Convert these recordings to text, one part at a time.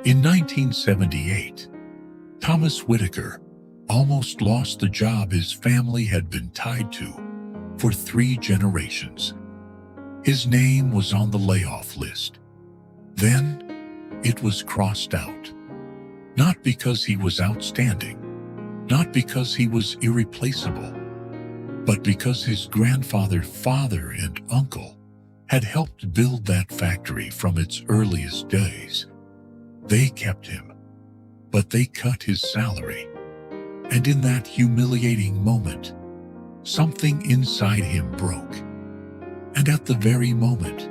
In 1978, Thomas Whitaker almost lost the job his family had been tied to for 3 generations. His name was on the layoff list. Then it was crossed out. Not because he was outstanding, not because he was irreplaceable, but because his grandfather, father, and uncle had helped build that factory from its earliest days. They kept him, but they cut his salary. And in that humiliating moment, something inside him broke. And at the very moment,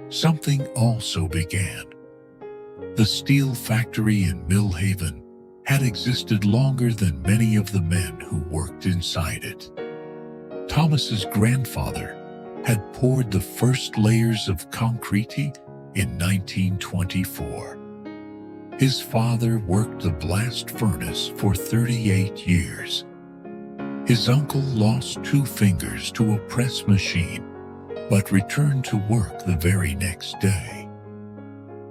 something also began. The steel factory in Millhaven had existed longer than many of the men who worked inside it. Thomas's grandfather had poured the first layers of concrete in 1924. His father worked the blast furnace for 38 years. His uncle lost 2 fingers to a press machine, but returned to work the very next day.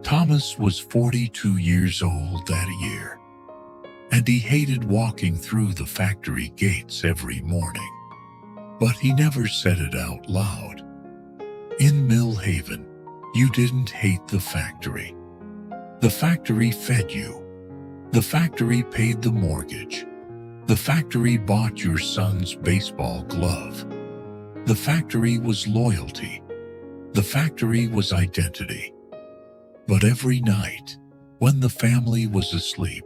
Thomas was 42 years old that year, and he hated walking through the factory gates every morning. But he never said it out loud. In Millhaven, you didn't hate the factory. The factory fed you. The factory paid the mortgage. The factory bought your son's baseball glove. The factory was loyalty. The factory was identity. But every night, when the family was asleep,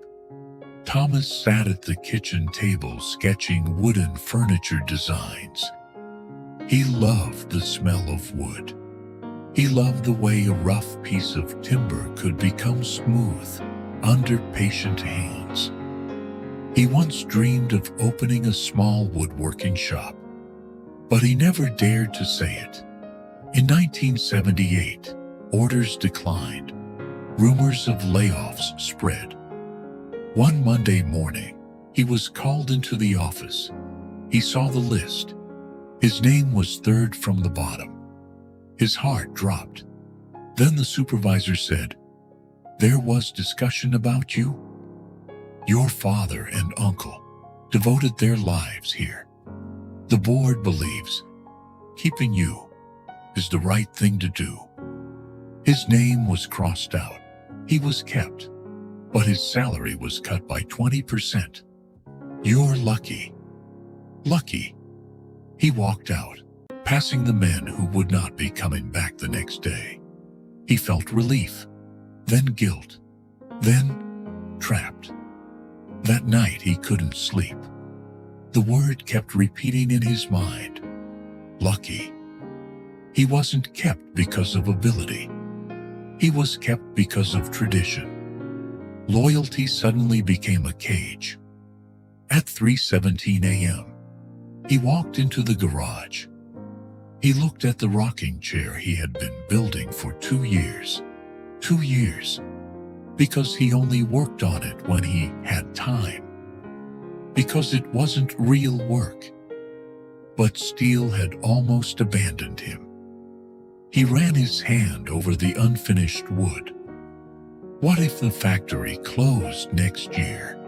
Thomas sat at the kitchen table sketching wooden furniture designs. He loved the smell of wood. He loved the way a rough piece of timber could become smooth under patient hands. He once dreamed of opening a small woodworking shop, but he never dared to say it. In 1978, orders declined. Rumors of layoffs spread. One Monday morning, he was called into the office. He saw the list. His name was third from the bottom. His heart dropped. Then the supervisor said, "There was discussion about you. Your father and uncle devoted their lives here. The board believes keeping you is the right thing to do." His name was crossed out. He was kept, but his salary was cut by 20%. You're lucky. Lucky. He walked out, passing the men who would not be coming back the next day. He felt relief, then guilt, then trapped. That night he couldn't sleep. The word kept repeating in his mind. Lucky. He wasn't kept because of ability. He was kept because of tradition. Loyalty suddenly became a cage. At 3:17 a.m., he walked into the garage. He looked at the rocking chair he had been building for 2 years. 2 years. Because he only worked on it when he had time. Because it wasn't real work. But steel had almost abandoned him. He ran his hand over the unfinished wood. What if the factory closed next year?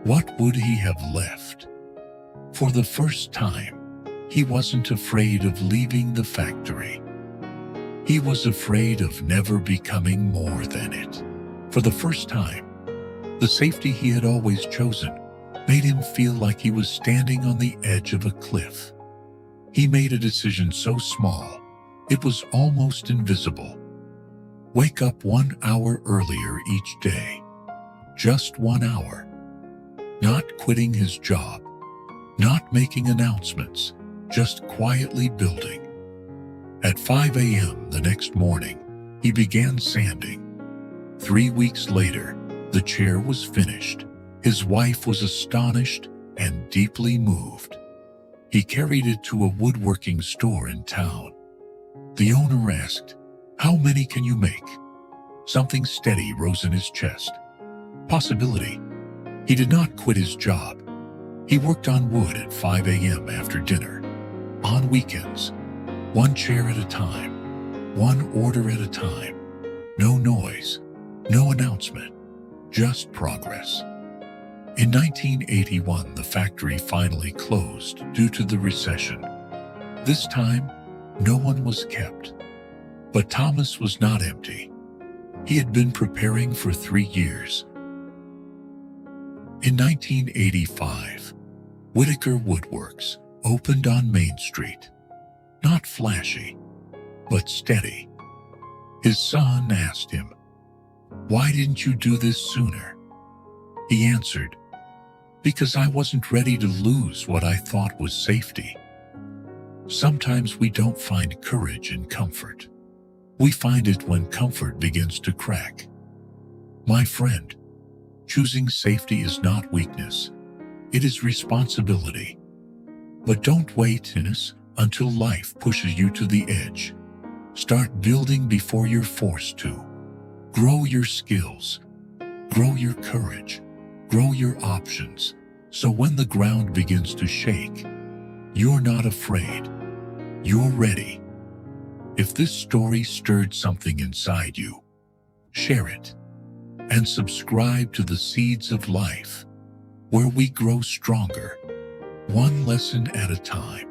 What would he have left? For the first time, he wasn't afraid of leaving the factory. He was afraid of never becoming more than it. For the first time, the safety he had always chosen made him feel like he was standing on the edge of a cliff. He made a decision so small, it was almost invisible. Wake up 1 hour earlier each day. Just 1 hour. Not quitting his job. Not making announcements. Just quietly building. At 5 a.m. the next morning, he began sanding. 3 weeks later, the chair was finished. His wife was astonished and deeply moved. He carried it to a woodworking store in town. The owner asked, "How many can you make?" Something steady rose in his chest. Possibility. He did not quit his job. He worked on wood at 5 a.m. after dinner. On weekends, 1 chair at a time, 1 order at a time. No noise, No announcement, just progress. In 1981, the factory finally closed due to the recession. This time, no one was kept. But Thomas was not empty. He had been preparing for 3 years. In 1985, Whitaker Woodworks opened on Main Street. Not flashy, but steady. His son asked him, "Why didn't you do this sooner?" He answered, "Because I wasn't ready to lose what I thought was safety." Sometimes we don't find courage in comfort. We find it when comfort begins to crack. My friend, choosing safety is not weakness. It is responsibility. But don't wait until life pushes you to the edge. Start building before you're forced to. Grow your skills. Grow your courage. Grow your options. So when the ground begins to shake, you're not afraid. You're ready. If this story stirred something inside you, share it and subscribe to the Seeds of Life, where we grow stronger, one lesson at a time.